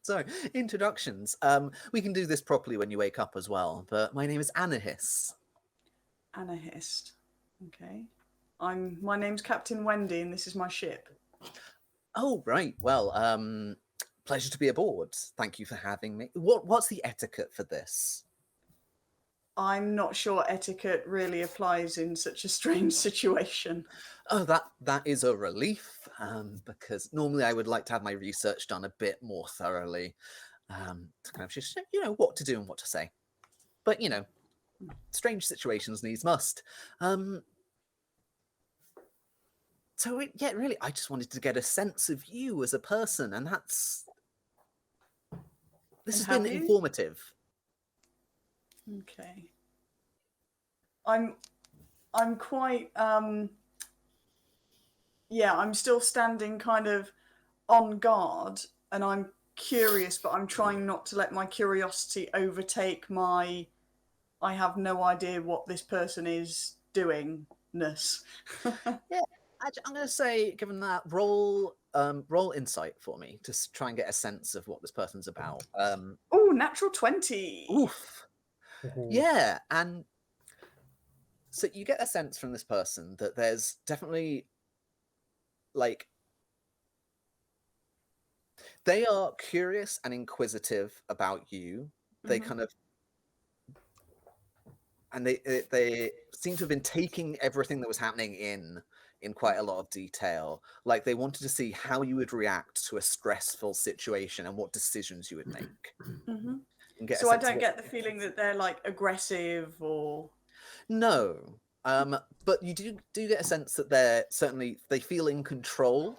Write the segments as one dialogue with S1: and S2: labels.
S1: So, introductions. We can do this properly when you wake up as well, but my name is Anahis.
S2: Anahist. Okay. My name's Captain Wendy and this is my ship.
S1: Oh, right. Well, pleasure to be aboard. Thank you for having me. What's the etiquette for this?
S2: I'm not sure etiquette really applies in such a strange situation.
S1: Oh, that is a relief, because normally I would like to have my research done a bit more thoroughly, to kind of just, what to do and what to say. But, strange situations needs must. So, yeah, really, I just wanted to get a sense of you as a person, and this has been informative.
S2: Okay. I'm quite I'm still standing kind of on guard and I'm curious, but I'm trying not to let my curiosity overtake my I have no idea what this person is doingness.
S1: Yeah, I'm going to say, given that, roll insight for me to try and get a sense of what this person's about.
S2: Oh, natural 20.
S1: Oof. Yeah, and so you get a sense from this person that there's definitely, like, they are curious and inquisitive about you. They kind of, and they seem to have been taking everything that was happening in quite a lot of detail. Like, they wanted to see how you would react to a stressful situation and what decisions you would make.
S2: So I don't get the feeling that they're like aggressive or...
S1: No. But you do get a sense that they feel in control,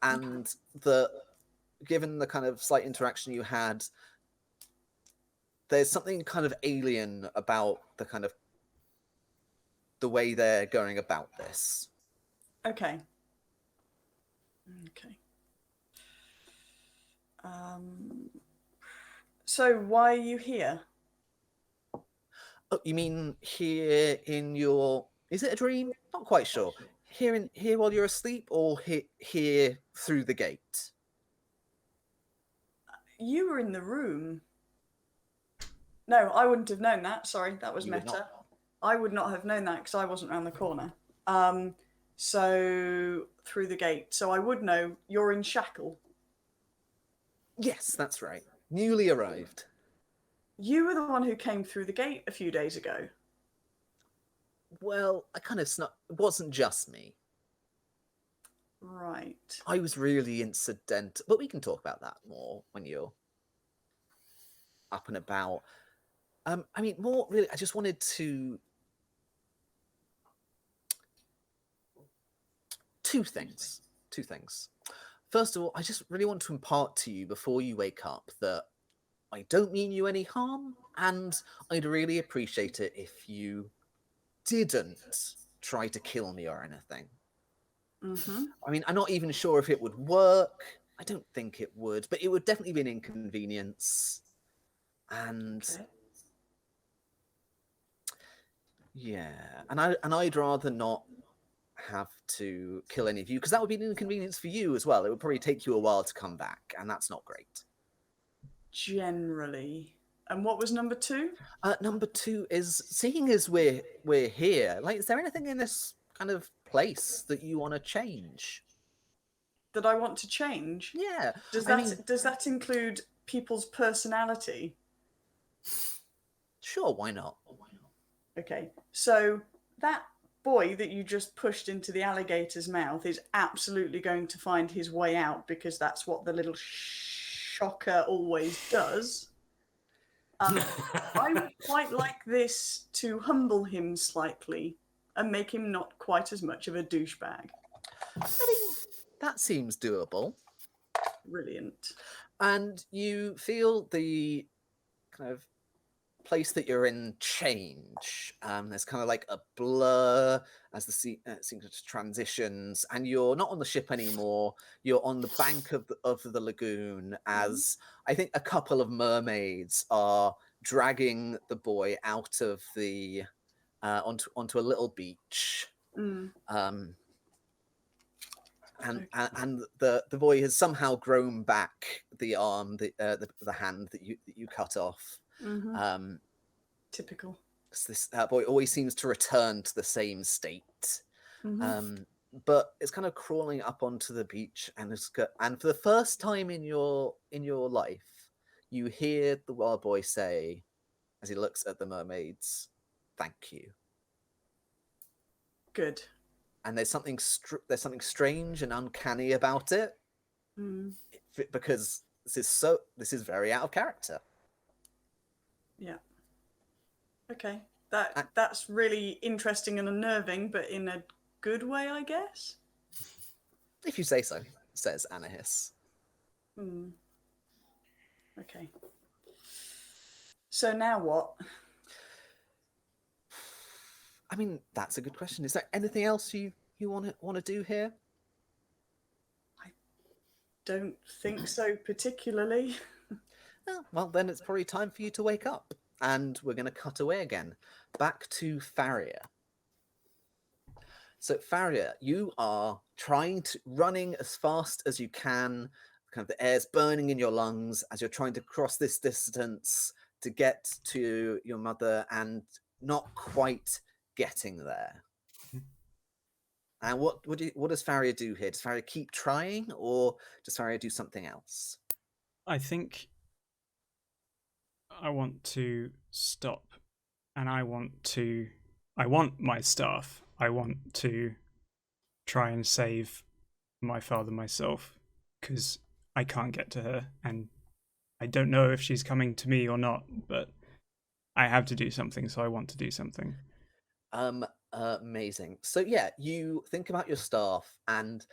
S1: and that given the kind of slight interaction you had, there's something kind of alien about the way they're going about this.
S2: Okay. So why are you here?
S1: Oh, you mean here in your... Is it a dream? Not quite sure. Here while you're asleep, or here through the gate?
S2: You were in the room. No, I wouldn't have known that. Sorry, that was meta. I would not have known that because I wasn't around the corner. So through the gate. So I would know you're in Shackle.
S1: Yes, that's right. Newly arrived.
S2: You were the one who came through the gate a few days ago.
S1: Well, I kind of snuck... It wasn't just me.
S2: Right.
S1: I was really incidental, but we can talk about that more when you're up and about. I mean, more really, I just wanted to... Two things. First of all, I just really want to impart to you before you wake up that I don't mean you any harm, and I'd really appreciate it if you didn't try to kill me or anything. I mean, I'm not even sure if it would work. I don't think it would, but it would definitely be an inconvenience. And yeah, and I'd rather not have to kill any of you, because that would be an inconvenience for you as well. It would probably take you a while to come back, and that's not great.
S2: Generally. And what was number 2?
S1: Number 2 is, seeing as we're here, like, is there anything in this kind of place that you want to change?
S2: That I want to change?
S1: Yeah.
S2: Does that include people's personality?
S1: Sure, why not?
S2: Okay, so that boy that you just pushed into the alligator's mouth is absolutely going to find his way out, because that's what the little shocker always does. I would quite like this to humble him slightly and make him not quite as much of a douchebag.
S1: I mean, that seems doable.
S2: Brilliant.
S1: And you feel the kind of place that you're in change. There's kind of like a blur as the sequence transitions, and you're not on the ship anymore. You're on the bank of the lagoon, as I think a couple of mermaids are dragging the boy out of the onto a little beach. and the boy has somehow grown back the arm, the hand that you cut off.
S2: Mm-hmm. Typical.
S1: This boy always seems to return to the same state.
S2: Mm-hmm.
S1: But it's kind of crawling up onto the beach, and for the first time in your life, you hear the wild boy say, as he looks at the mermaids, "Thank you."
S2: Good.
S1: And there's something strange and uncanny about it, because this is very out of character.
S2: Yeah. Okay. That's really interesting and unnerving, but in a good way, I guess.
S1: If you say so, says Anahis.
S2: Okay. So now what?
S1: I mean, that's a good question. Is there anything else you want to do here?
S2: I don't think so particularly.
S1: Oh, well, then it's probably time for you to wake up. And we're going to cut away again, back to Faria. So, Faria, you are running as fast as you can. Kind of the air's burning in your lungs as you're trying to cross this distance to get to your mother, and not quite getting there. And what does Faria do here? Does Faria keep trying, or does Faria do something else?
S3: I think I want to stop, and I want my staff. I want to try and save my father myself, because I can't get to her, and I don't know if she's coming to me or not, but I have to do something, so I want to do something.
S1: Amazing. So yeah, you think about your staff, and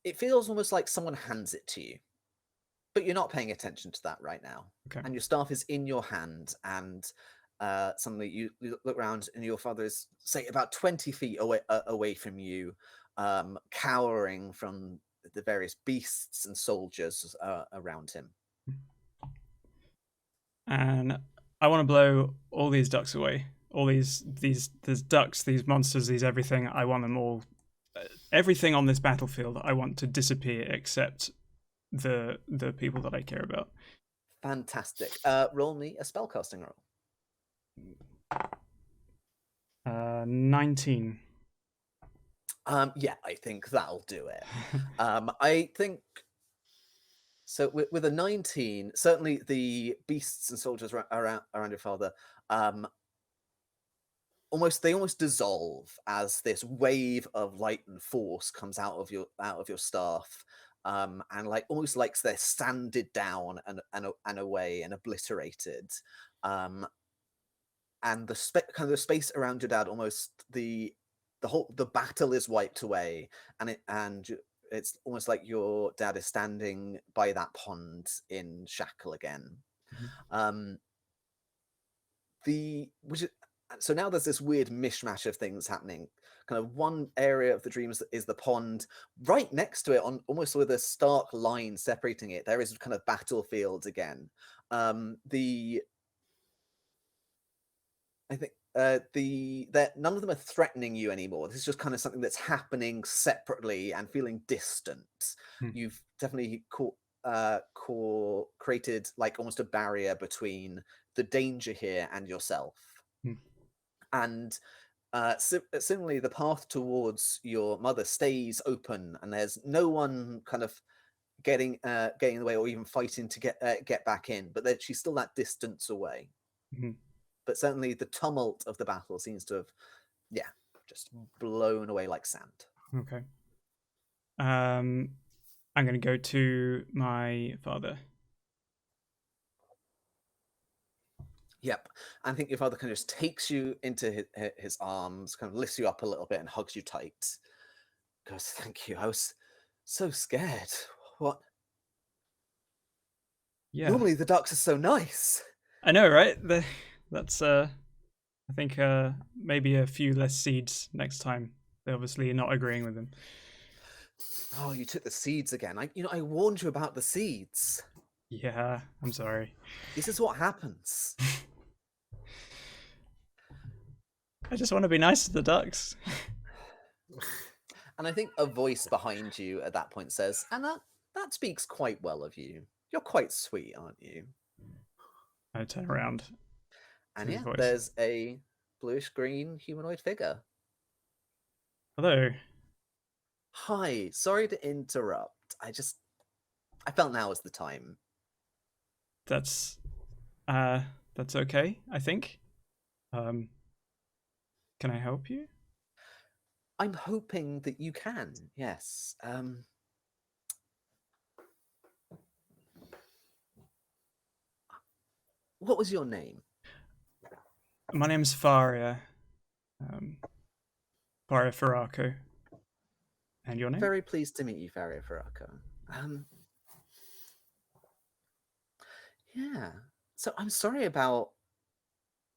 S1: it feels almost like someone hands it to you, but you're not paying attention to that right now.
S3: Okay.
S1: And your staff is in your hand, and suddenly you look around, and your father is, say, about 20 feet away from you, cowering from the various beasts and soldiers around him.
S3: And I want to blow all these ducks away. All these ducks, these monsters, these everything. I want them all. Everything on this battlefield, I want to disappear except the people that I care about.
S1: Fantastic. Roll me a spellcasting roll.
S3: 19.
S1: Yeah, I think that'll do it. I think so. With a 19, certainly the beasts and soldiers around your father, almost dissolve as this wave of light and force comes out of your staff, and almost like they're sanded down and away and obliterated, and the space around your dad, almost the battle is wiped away, and it's almost like your dad is standing by that pond in Shackle again. Mm-hmm. So now there's this weird mishmash of things happening. Kind of one area of the dreams is the pond. Right next to it, on almost with a stark line separating it, there is kind of battlefield again. I think none of them are threatening you anymore. This is just kind of something that's happening separately and feeling distant. You've definitely created like almost a barrier between the danger here and yourself. And similarly, the path towards your mother stays open, and there's no one kind of getting in the way or even fighting to get back in. But she's still that distance away. Mm-hmm. But certainly, the tumult of the battle seems to have, just blown away like sand.
S3: Okay. I'm going to go to my father.
S1: Yep. I think your father kind of just takes you into his arms, kind of lifts you up a little bit and hugs you tight. Goes, "Thank you. I was so scared. What? Yeah. Normally the ducks are so nice."
S3: I know, right? That's I think maybe a few less seeds next time. They're obviously not agreeing with them.
S1: Oh, you took the seeds again. I warned you about the seeds.
S3: Yeah, I'm sorry.
S1: This is what happens.
S3: I just want to be nice to the ducks.
S1: And I think a voice behind you at that point says, and that speaks quite well of you. You're quite sweet, aren't you?
S3: I turn around.
S1: And
S3: his
S1: yeah,
S3: voice.
S1: there's a bluish-green humanoid figure.
S3: Hello.
S1: Hi, sorry to interrupt. I felt now was the time.
S3: That's okay, I think. Can I help you?
S1: I'm hoping that you can, yes. What was your name?
S3: My name's Faria. Faria Ferraco. And your name?
S1: Very pleased to meet you, Faria Ferraco. Yeah. So I'm sorry about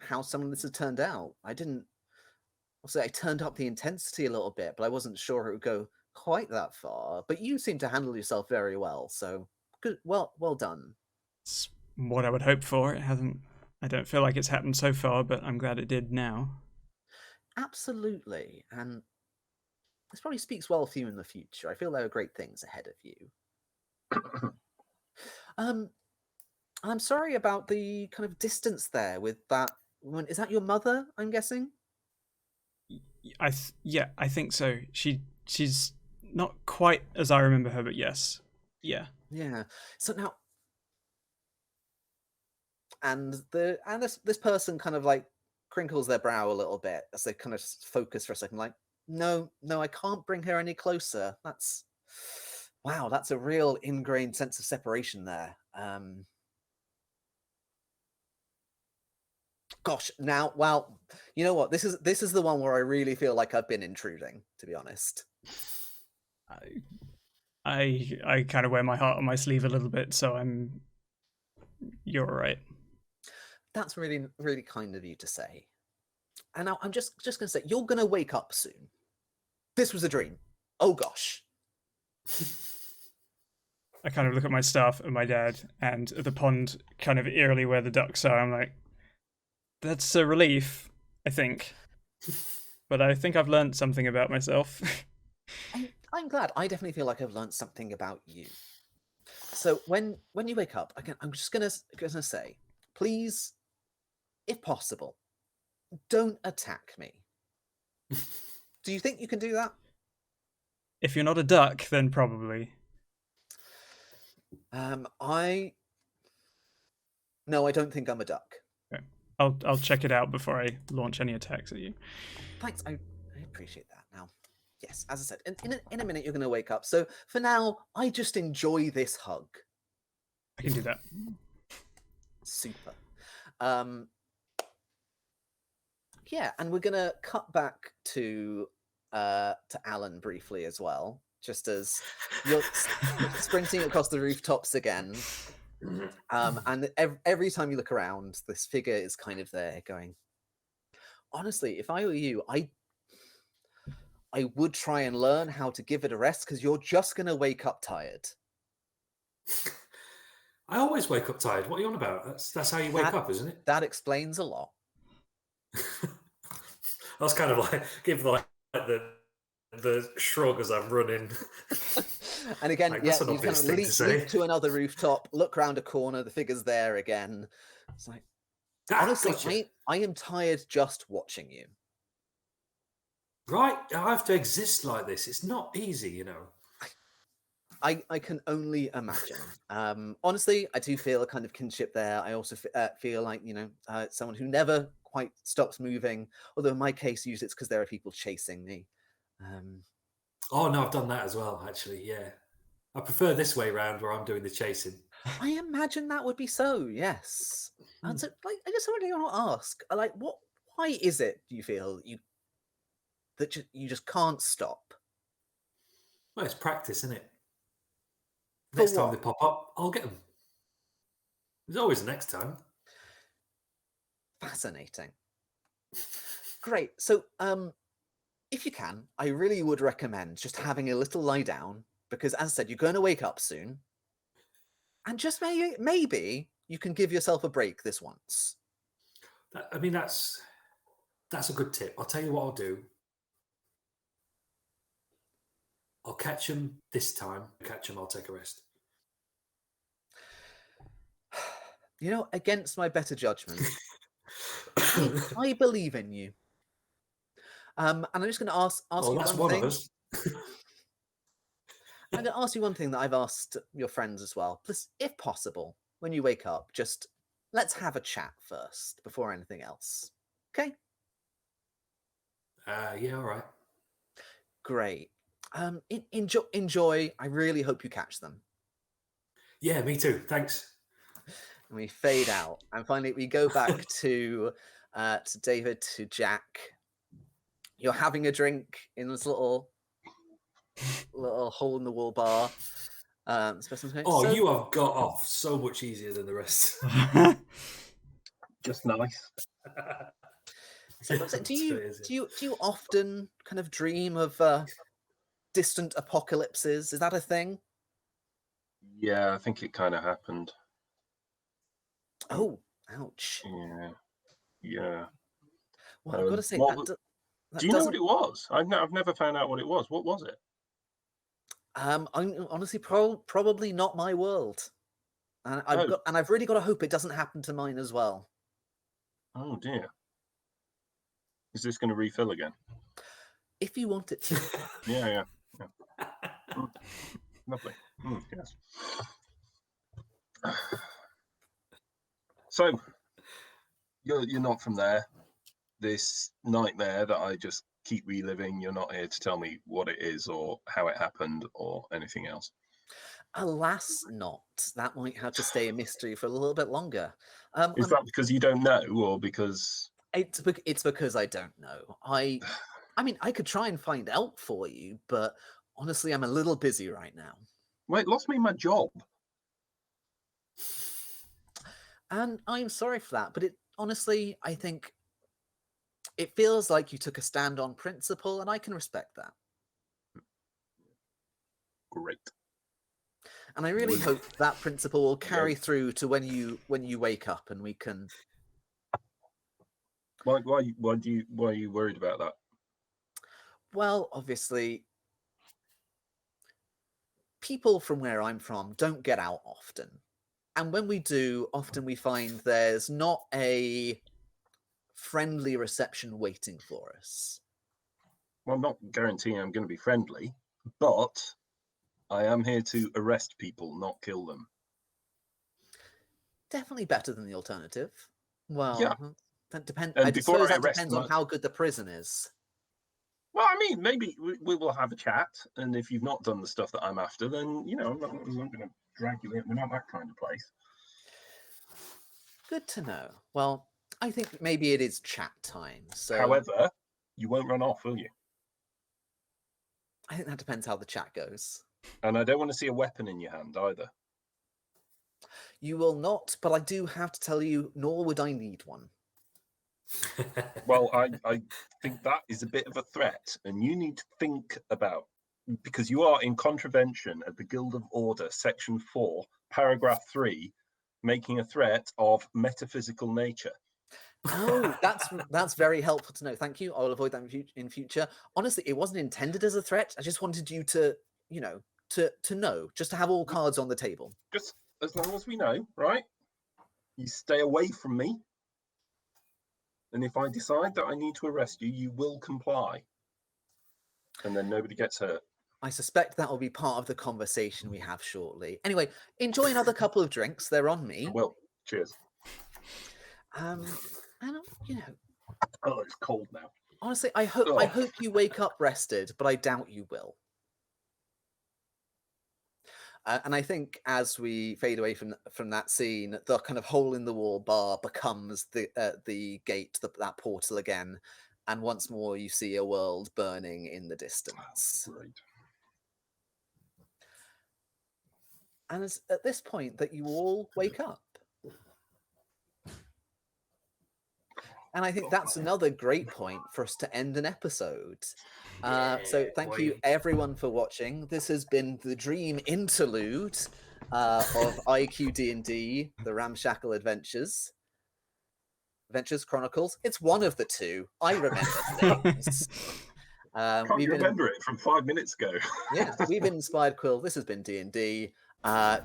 S1: how some of this has turned out. I turned up the intensity a little bit, but I wasn't sure it would go quite that far. But you seem to handle yourself very well, so good. Well done.
S3: It's what I would hope for. I don't feel like it's happened so far, but I'm glad it did now.
S1: Absolutely. And this probably speaks well for you in the future. I feel there are great things ahead of you. I'm sorry about the kind of distance there with that woman. Is that your mother, I'm guessing?
S3: I think so. She's not quite as I remember her, but yes. Yeah.
S1: Yeah. So now, and this person kind of like crinkles their brow a little bit as they kind of focus for a second, like, no, I can't bring her any closer. That's a real ingrained sense of separation there. Gosh, now, well, you know what? This is the one where I really feel like I've been intruding, to be honest.
S3: I kind of wear my heart on my sleeve a little bit, so you're all right.
S1: That's really, really kind of you to say. And now I'm just going to say, you're going to wake up soon. This was a dream. Oh, gosh.
S3: I kind of look at my staff and my dad and the pond kind of eerily where the ducks are. I'm like, that's a relief, I think. But I think I've learned something about myself.
S1: I'm glad. I definitely feel like I've learned something about you. So when you wake up, I'm just gonna say, please, if possible, don't attack me. Do you think you can do that?
S3: If you're not a duck, then probably.
S1: I don't think I'm a duck.
S3: Okay. I'll check it out before I launch any attacks at you.
S1: Thanks, I appreciate that. Now, yes, as I said, in a minute you're going to wake up. So for now, I just enjoy this hug.
S3: I can do that.
S1: Super. Yeah, and we're going to cut back to Alan briefly as well, just as you're sprinting across the rooftops again. And every time you look around, this figure is kind of there going, honestly, if I were you, I would try and learn how to give it a rest, because you're just going to wake up tired.
S4: I always wake up tired. What are you on about? That's how you wake up, isn't it?
S1: That explains a lot.
S4: I was kind of like, give like the shrug as I'm running.
S1: And again,
S4: like,
S1: yeah, you kind of leap to another rooftop, look round a corner, the figure's there again. It's like, honestly, gotcha. I am tired just watching you.
S4: Right, I have to exist like this. It's not easy, you know.
S1: I can only imagine. Honestly, I do feel a kind of kinship there. I also feel like, someone who never quite stops moving. Although in my case, usually it's because there are people chasing me.
S4: Oh, no, I've done that as well, actually, yeah. I prefer this way round where I'm doing the chasing.
S1: I imagine that would be so, yes. And so, like, I just really want to ask, like, why is it, do you feel, that you just can't stop?
S4: Well, it's practice, isn't it? Next time they pop up, I'll get them. There's always a next time.
S1: Fascinating. Great. So, if you can, I really would recommend just having a little lie down, because as I said, you're going to wake up soon. And just maybe you can give yourself a break this once.
S4: I mean, that's a good tip. I'll tell you what I'll do. I'll catch them this time. Catch them, I'll take a rest.
S1: You know, against my better judgment, I believe in you. And I'm just going to ask you
S4: that's
S1: one thing.
S4: Of us.
S1: I'm going to ask you one thing that I've asked your friends as well. Please, if possible, when you wake up, just let's have a chat first before anything else. Okay?
S4: Yeah, all right.
S1: Great. Enjoy. I really hope you catch them.
S4: Yeah, me too. Thanks.
S1: And we fade out, and finally we go back to David, to Jack. You're having a drink in this little hole in the wall bar.
S4: You have got off so much easier than the rest.
S5: Just nice.
S1: So, do you often kind of dream of distant apocalypses? Is that a thing?
S5: Yeah, I think it kind of happened.
S1: Oh, ouch.
S5: Yeah.
S1: Well, I've got to say,
S5: do you know what it was? I've never found out what it was. What was it?
S1: I'm honestly probably not my world, and I've really got to hope it doesn't happen to mine as well.
S5: Oh dear. Is this going to refill again?
S1: If you want it to.
S5: Yeah. Lovely. Yes. So, you're not from there. This nightmare that I just keep reliving, you're not here to tell me what it is or how it happened or anything else.
S1: Alas, not. That might have to stay a mystery for a little bit longer.
S5: Is that because you don't know, or because...
S1: It's because I don't know. I mean, I could try and find out for you, but honestly, I'm a little busy right now.
S5: Well, it lost me my job.
S1: And I'm sorry for that, but honestly, I think it feels like you took a stand on principle, and I can respect that.
S5: Great.
S1: And I really hope that principle will carry through to when you wake up, and we can...
S5: Why are you worried about that?
S1: Well, obviously, people from where I'm from don't get out often. And when we do, often we find there's not a friendly reception waiting for us.
S5: Well, I'm not guaranteeing I'm going to be friendly, but I am here to arrest people, not kill them.
S1: Definitely better than the alternative. Well,
S5: yeah.
S1: That depends.
S5: I
S1: suppose that depends on how good the prison is.
S5: Well, I mean, maybe we will have a chat, and if you've not done the stuff that I'm after, then, you know, I'm not going to drag you in. We're not that kind of place.
S1: Good to know. Well, I think maybe it is chat time. So,
S5: however, you won't run off, will you?
S1: I think that depends how the chat goes.
S5: And I don't want to see a weapon in your hand either.
S1: You will not, but I do have to tell you, nor would I need one.
S5: Well, I think that is a bit of a threat, and you need to think about, because you are in contravention of the Guild of Order, Section 4, Paragraph 3, making a threat of metaphysical nature.
S1: Oh, that's very helpful to know. Thank you. I'll avoid that in future. Honestly, it wasn't intended as a threat. I just wanted you to, you know, to know, just to have all cards on the table.
S5: Just as long as we know, right? You stay away from me. And if I decide that I need to arrest you, you will comply. And then nobody gets hurt.
S1: I suspect that will be part of the conversation we have shortly. Anyway, enjoy another couple of drinks. They're on me.
S5: Well, cheers.
S1: And you know.
S5: Oh, it's cold now.
S1: Honestly, I hope you wake up rested, but I doubt you will. And I think as we fade away from that scene, the kind of hole in the wall bar becomes the gate, that portal again, and once more you see a world burning in the distance.
S5: Oh, great.
S1: And it's at this point that you all wake up. And I think that's another great point for us to end an episode. So thank you everyone for watching. This has been the Dream Interlude of IQ D&D, the Ramshackle Adventures Chronicles. It's one of the two. I remember things.
S5: Can't
S1: We've
S5: you
S1: been
S5: remember it from 5 minutes ago?
S1: yeah, we've been Inspired Quill. This has been D&D.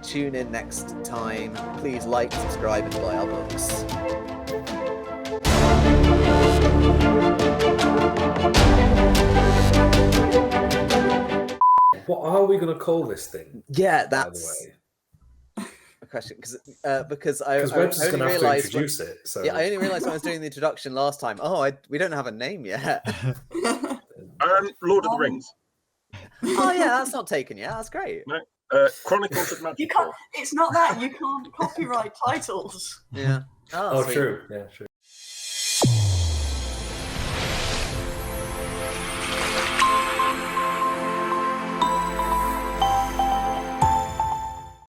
S1: Tune in next time. Please like, subscribe, and buy our books.
S4: What are we going to call this thing?
S1: Yeah,
S4: By
S1: that's
S4: the way,
S1: a question because
S4: because
S1: I
S4: Webster's
S1: only
S4: going to have to
S1: realised
S4: introduce it. So
S1: yeah, I only realised when I was doing the introduction last time. Oh, we don't have a name yet.
S5: Lord of the Rings.
S1: Oh yeah, that's not taken yet. That's great.
S5: No. Chronicles of Magic.
S2: You can't. It's not that you can't copyright titles.
S1: Yeah.
S4: Oh,
S1: sweet.
S4: true. Yeah, true.